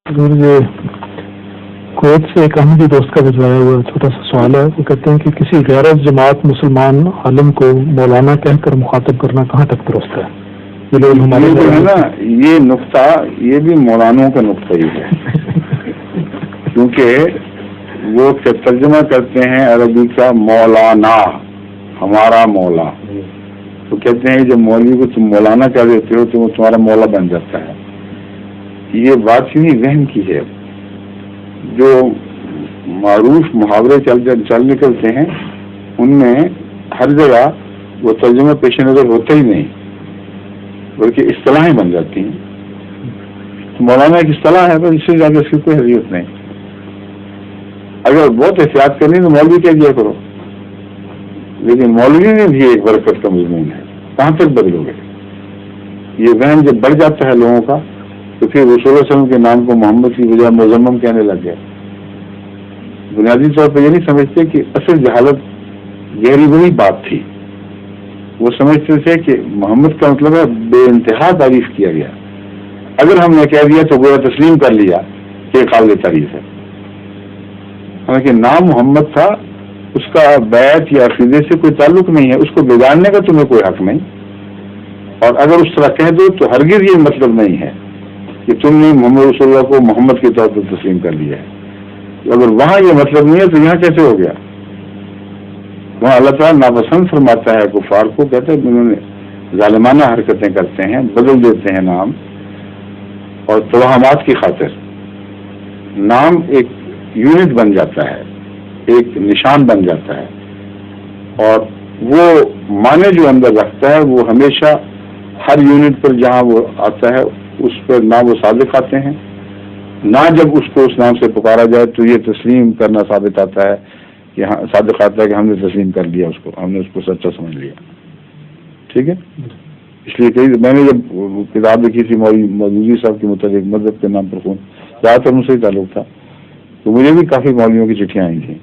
یہ کویت سے ایک احمدی دوست کا بھجوایا ہوا چھوٹا سا سوال ہے. وہ کہتے ہیں کہ کسی غیر جماعت مسلمان عالم کو مولانا کہہ کر مخاطب کرنا کہاں تک درست ہے؟ یہ لوگ ہمارے جو ہے نا یہ نقطہ یہ بھی مولانوں کا نقطہ ہی ہے کیونکہ وہ ترجمہ کرتے ہیں عربی کا مولانا ہمارا مولا، تو کہتے ہیں جب مولوی کو تم مولانا کہہ دیتے ہو تو وہ تمہارا مولا بن جاتا ہے. یہ بات چینی ذہن کی ہے. جو معروف محاورے چل نکلتے ہیں ان میں ہر جگہ وہ ترجمہ پیش نظر ہوتا ہی نہیں بلکہ اصطلاحیں بن جاتی ہیں. مولانا ایک اصطلاح ہے، بس اس سے زیادہ اس کی کوئی حیثیت نہیں. اگر بہت احتیاط کرنی تو مولوی کہہ دیا کرو، لیکن مولوی میں بھی ایک برکت کا مضمون ہے. کہاں تک بدلو گے؟ یہ ذہن جب بڑھ جاتا ہے لوگوں کا تو پھر رسول اللہ علیہ وسلم کے نام کو محمد کی بجائے مزمم کہنے لگ گیا. بنیادی طور پر یہ نہیں سمجھتے کہ اصل جہالت گہری وہی بات تھی. وہ سمجھتے تھے کہ محمد کا مطلب ہے بے انتہا تعریف کیا گیا. اگر ہم نے کہہ دیا تو گویا تسلیم کر لیا کہ قابل تعریف ہے. حالانکہ نام محمد تھا، اس کا بیعت یا عقیدے سے کوئی تعلق نہیں ہے، اس کو بگاڑنے کا تمہیں کوئی حق نہیں. اور اگر اس طرح کہہ دو تو ہرگز یہ مطلب نہیں ہے کہ تم نے محمد رسول اللہ کو محمد کے طور پر تسلیم کر لیا ہے. اگر وہاں یہ مطلب نہیں ہے تو یہاں کیسے ہو گیا؟ وہاں اللہ تعالیٰ ناپسند فرماتا ہے کفار کو، کہتے ہیں انہوں نے ظالمانہ حرکتیں کرتے ہیں، بدل دیتے ہیں نام اور توہمات کی خاطر. نام ایک یونٹ بن جاتا ہے، ایک نشان بن جاتا ہے، اور وہ معنی جو اندر رکھتا ہے وہ ہمیشہ ہر یونٹ پر جہاں وہ آتا ہے اس پر نہ وہ صادق آتے ہیں، نہ جب اس کو اس نام سے پکارا جائے تو یہ تسلیم کرنا ثابت آتا ہے کہ ہاں صادق آتا ہے کہ ہم نے تسلیم کر لیا، اس کو ہم نے اس کو سچا سمجھ لیا. ٹھیک ہے. اس لیے میں نے جب کتاب لکھی تھی مودودی صاحب کے متعلق مذہب کے نام پر خون، زیادہ تر مجھ سے ہی تعلق تھا، تو مجھے بھی کافی مولویوں کی چٹھیاں آئی تھیں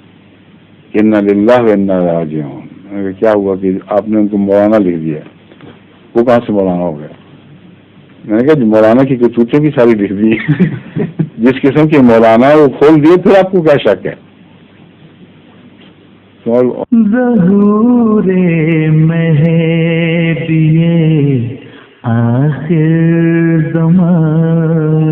انا للہ و انا الیہ راجعون. کیا ہوا کہ آپ نے ان کو مولانا لکھ دیا؟ وہ کہاں سے مولانا ہو گیا؟ میں نے کہا جو مولانا کی کرتوتیں بھی ساری لکھ دی، جس قسم کے مولانا ہے وہ کھول دیے، پھر آپ کو کیا شک ہے؟ ظہور مہدی آخر زمان